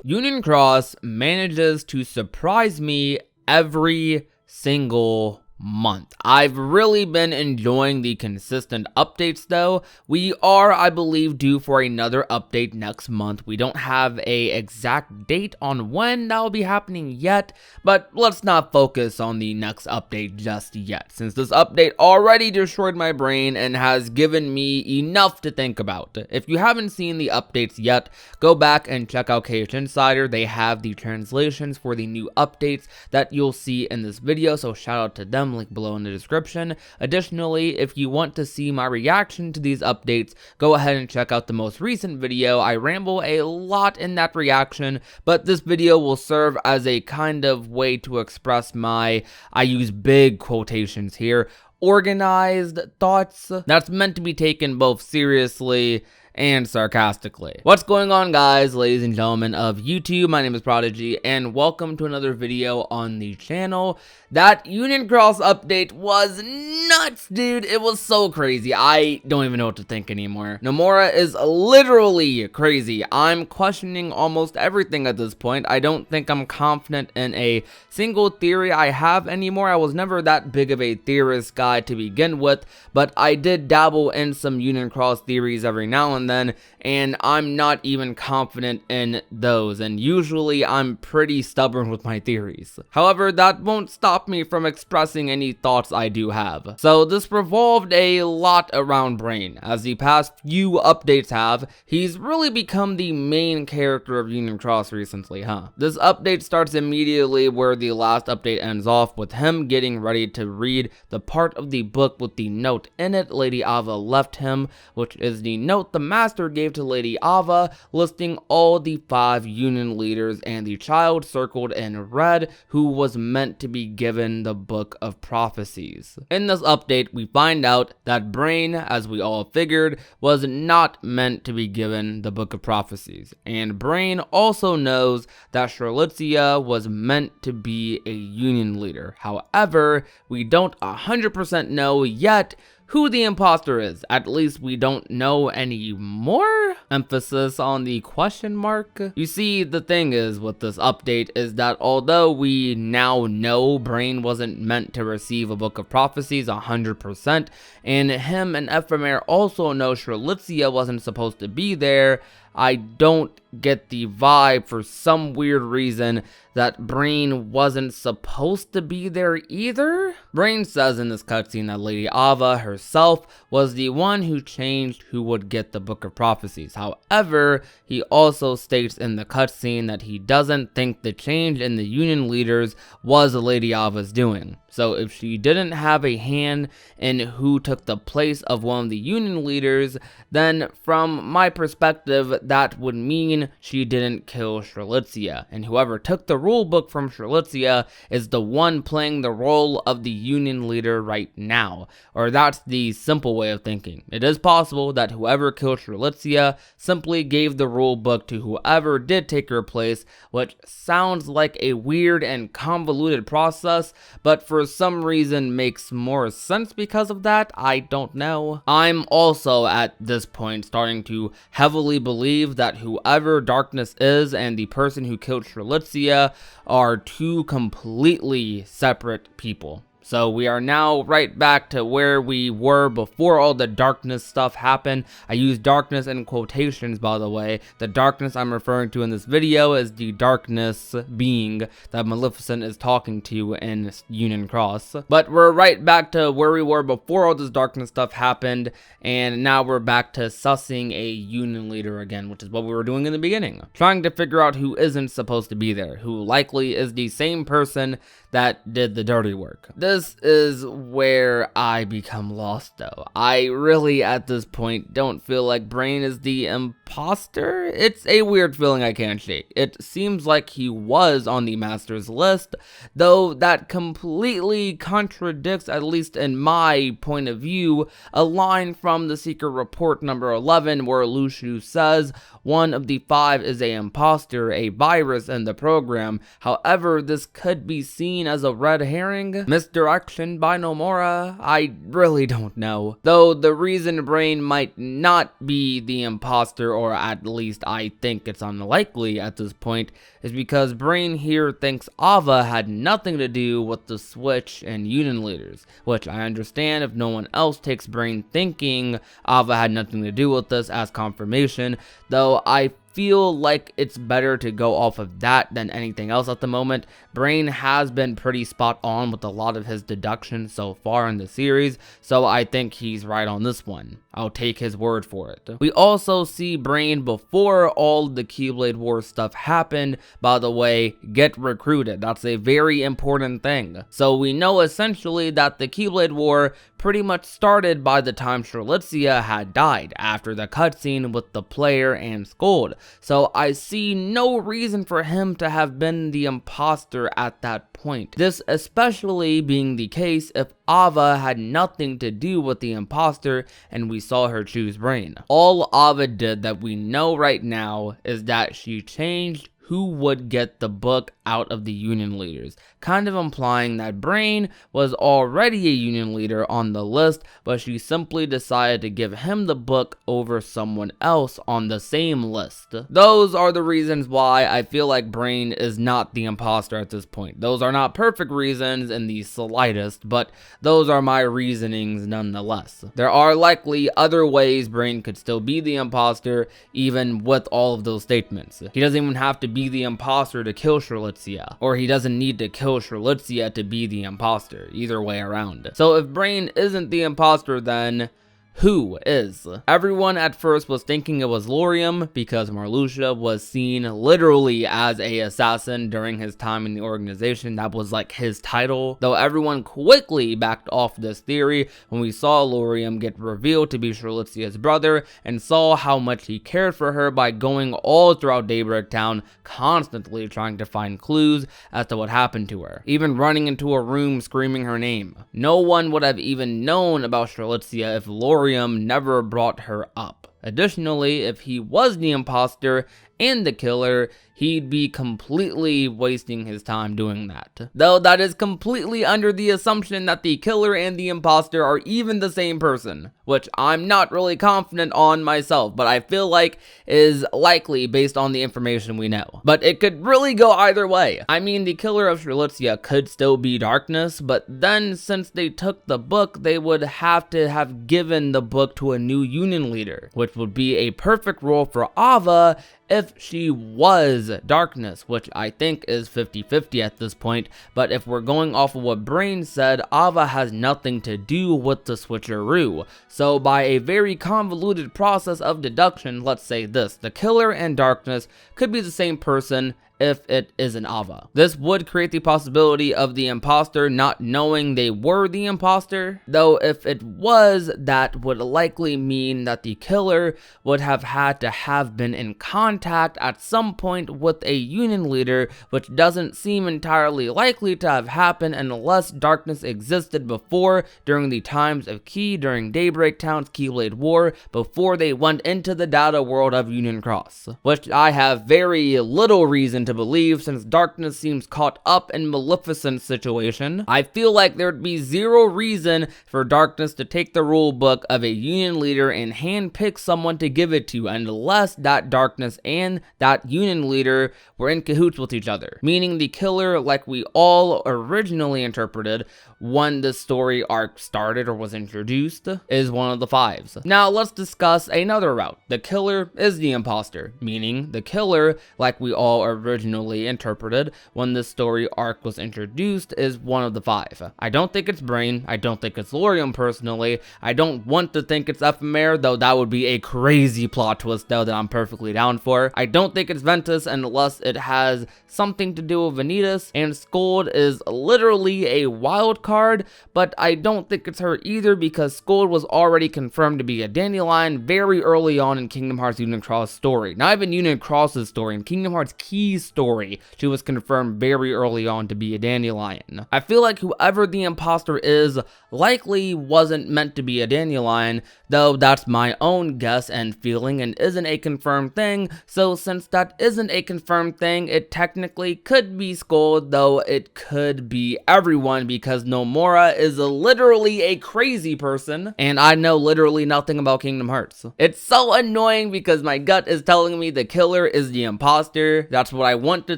Union Cross manages to surprise me every single month. I've really been enjoying the consistent updates though. We are, I believe, due for another update next month. We don't have a exact date on when that will be happening yet, but let's not focus on the next update just yet, since this update already destroyed my brain and has given me enough to think about. If you haven't seen the updates yet, go back and check out KHUX Insider. They have the translations for the new updates that you'll see in this video, so shout out to them. Link below in the description. Additionally, if you want to see my reaction to these updates, go ahead and check out the most recent video. I ramble a lot in that reaction, but this video will serve as a kind of way to express my, I use big quotations here, organized thoughts that's meant to be taken both seriously and sarcastically. What's going on, guys, ladies and gentlemen of YouTube? My name is Prodigy, and welcome to another video on the channel. That Union Cross update was nuts, dude. It was so crazy. I don't even know what to think anymore. Nomura is literally crazy. I'm questioning almost everything at this point. I don't think I'm confident in a single theory I have anymore. I was never that big of a theorist guy to begin with, but I did dabble in some Union Cross theories every now and then, and I'm not even confident in those, and usually I'm pretty stubborn with my theories. However, that won't stop me from expressing any thoughts I do have. So this revolved a lot around Brain. As the past few updates have, he's really become the main character of Union Cross recently, huh? This update starts immediately where the last update ends off, with him getting ready to read the part of the book with the note in it Lady Ava left him, which is the note the Master gave to Lady Ava, listing all the 5 Union leaders and the child circled in red who was meant to be given the Book of Prophecies. In this update, we find out that Brain, as we all figured, was not meant to be given the Book of Prophecies, and Brain also knows that Strelitzia was meant to be a Union leader. However, we don't 100% know yet who the imposter is. At least we don't know anymore. Emphasis on the question mark. You see, the thing is with this update is that although we now know Brain wasn't meant to receive a Book of Prophecies 100%, and him and Ephemer also know Strelitzia wasn't supposed to be there, I don't get the vibe for some weird reason that Brain wasn't supposed to be there either. Brain says in this cutscene that Lady Ava herself was the one who changed who would get the Book of Prophecies. However, he also states in the cutscene that he doesn't think the change in the Union leaders was Lady Ava's doing. So if she didn't have a hand in who took the place of one of the Union leaders, then from my perspective, that would mean she didn't kill Strelitzia, and whoever took the rule book from Strelitzia is the one playing the role of the Union leader right now. Or that's the simple way of thinking. It is possible that whoever killed Strelitzia simply gave the rule book to whoever did take her place, which sounds like a weird and convoluted process, but for some reason makes more sense because of that. I don't know. I'm also at this point starting to heavily believe that whoever Darkness is and the person who killed Strelitzia are two completely separate people. So we are now right back to where we were before all the darkness stuff happened. I use darkness in quotations, by the way. The darkness I'm referring to in this video is the darkness being that Maleficent is talking to in Union Cross. But we're right back to where we were before all this darkness stuff happened, and now we're back to sussing a Union leader again, which is what we were doing in the beginning. Trying to figure out who isn't supposed to be there, who likely is the same person that did the dirty work. This is where I become lost though. I really at this point don't feel like Brain is the imposter. It's a weird feeling I can't shake. It seems like he was on the Master's list, though that completely contradicts, at least in my point of view, a line from the secret report number 11 where Luciu says one of the 5 is a imposter, a virus in the program. However, this could be seen as a red herring, misdirection by Nomura. I really don't know. Though the reason Brain might not be the imposter or at least I think it's unlikely at this point, is because Brain here thinks Ava had nothing to do with the switch in Union leaders, which I understand if no one else takes Brain thinking Ava had nothing to do with this as confirmation, though I feel like it's better to go off of that than anything else at the moment. Brain has been pretty spot on with a lot of his deductions so far in the series, so I think he's right on this one. I'll take his word for it. We also see Brain before all the Keyblade War stuff happened, by the way, get recruited. That's a very important thing. So we know essentially that the Keyblade War pretty much started by the time Strelitzia had died, after the cutscene with the player and Scold. So I see no reason for him to have been the imposter at that point. This especially being the case if Ava had nothing to do with the imposter and we saw her choose Brain. All Ava did that we know right now is that she changed who would get the book out of the Union leaders, kind of implying that Brain was already a Union leader on the list, but she simply decided to give him the book over someone else on the same list. Those are the reasons why I feel like Brain is not the imposter at this point. Those are not perfect reasons in the slightest, but those are my reasonings nonetheless. There are likely other ways Brain could still be the imposter, even with all of those statements. He doesn't even have to be the imposter to kill Strelitzia, or he doesn't need to kill Strelitzia to be the imposter, either way around. So if Brain isn't the imposter, then who is? Everyone at first was thinking it was Laurium because Marluxia was seen literally as a assassin during his time in the organization. That was like his title, though everyone quickly backed off this theory when we saw Laurium get revealed to be Strelitzia's brother and saw how much he cared for her by going all throughout Daybreak Town, constantly trying to find clues as to what happened to her, even running into a room screaming her name. No one would have even known about Strelitzia if Laurium never brought her up. Additionally, if he was the imposter and the killer, he'd be completely wasting his time doing that. Though that is completely under the assumption that the killer and the imposter are even the same person, which I'm not really confident on myself, but I feel like is likely based on the information we know. But it could really go either way. I mean, the killer of Strelitzia could still be Darkness, but then since they took the book, they would have to have given the book to a new Union leader, which would be a perfect role for Ava if she was Darkness, which I think is 50-50 at this point, but if we're going off of what Brain said, Ava has nothing to do with the switcheroo. So by a very convoluted process of deduction, let's say this: the killer and Darkness could be the same person if it isn't Ava. This would create the possibility of the imposter not knowing they were the imposter, though if it was, that would likely mean that the killer would have had to have been in contact at some point with a Union leader, which doesn't seem entirely likely to have happened unless Darkness existed before, during the times of Key during Daybreak Town's Keyblade War, before they went into the data world of Union Cross, which I have very little reason to believe since Darkness seems caught up in Maleficent's situation. I feel like there'd be zero reason for Darkness to take the rule book of a Union leader and handpick someone to give it to unless that Darkness and that Union leader were in cahoots with each other, meaning the killer, like we all originally interpreted when the story arc started or was introduced, is one of the fives. Now let's discuss another route. The killer is the imposter, meaning the killer, like we all originally interpreted when the story arc was introduced, is one of the five. I don't think it's Brain. I don't think it's Laurium personally. I don't want to think it's Ephemer, though that would be a crazy plot twist though that I'm perfectly down for. I don't think it's Ventus unless it has something to do with Vanitas, and Scold is literally a wild card, but I don't think it's her either because Scold was already confirmed to be a Dandelion very early on in Kingdom Hearts Union Cross story. Not even Union Cross's story, in Kingdom Hearts Key's story, she was confirmed very early on to be a dandelion. I feel like whoever the imposter is likely wasn't meant to be a dandelion, though that's my own guess and feeling and isn't a confirmed thing, so since that isn't a confirmed thing, it technically could be Skull, though it could be everyone because Nomura is literally a crazy person, and I know literally nothing about Kingdom Hearts. It's so annoying because my gut is telling me the killer is the imposter. That's what I want to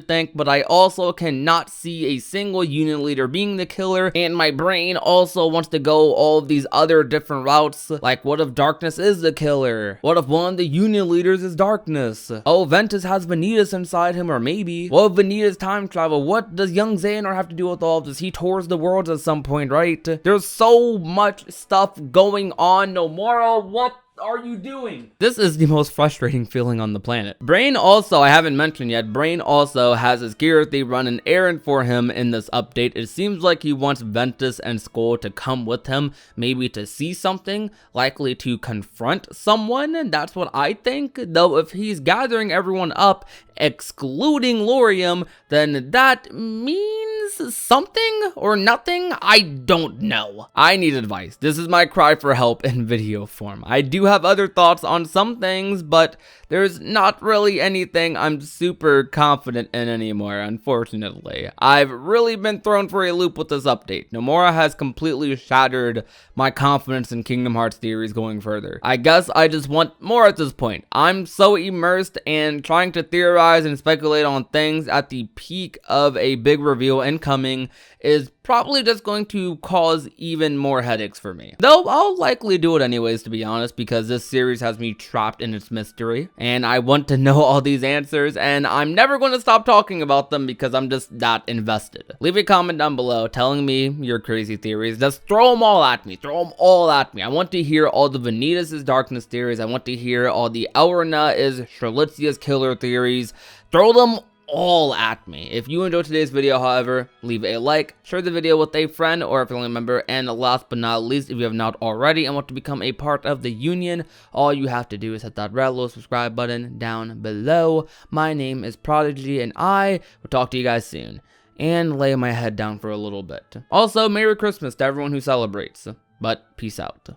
think, but I also cannot see a single union leader being the killer, and my brain also wants to go all of these other different routes, like what if Darkness is the killer? What if one of the union leaders is Darkness? Oh, Ventus has Vanitas inside him, or maybe. Well, Vanitas time travel, what does young Xehanort have to do with all of this? He tours the worlds at some point, right? There's so much stuff going on, Nomura, what are you doing? This is the most frustrating feeling on the planet. Brain also, I haven't mentioned yet, Brain also has his Kirthi run an errand for him in this update. It seems like he wants Ventus and Skull to come with him, maybe to see something, likely to confront someone, and that's what I think. Though if he's gathering everyone up, excluding Laurium, then that means something or nothing? I don't know. I need advice. This is my cry for help in video form. I do have other thoughts on some things, but there's not really anything I'm super confident in anymore, unfortunately. I've really been thrown for a loop with this update. Nomura has completely shattered my confidence in Kingdom Hearts theories going further. I guess I just want more at this point. I'm so immersed in trying to theorize and speculate on things at the peak of a big reveal incoming is probably just going to cause even more headaches for me. Though I'll likely do it anyways, to be honest, because this series has me trapped in its mystery, and I want to know all these answers, and I'm never going to stop talking about them because I'm just that invested. Leave a comment down below telling me your crazy theories. Just throw them all at me. Throw them all at me. I want to hear all the Vanitas is Darkness theories. I want to hear all the Elrina is Strelitzia's killer theories. Throw them all at me. If you enjoyed today's video, however, leave a like, share the video with a friend or a family member, and last but not least, if you have not already and want to become a part of the union, all you have to do is hit that red little subscribe button down below. My name is Prodigy, and I will talk to you guys soon, and lay my head down for a little bit. Also, Merry Christmas to everyone who celebrates, but peace out.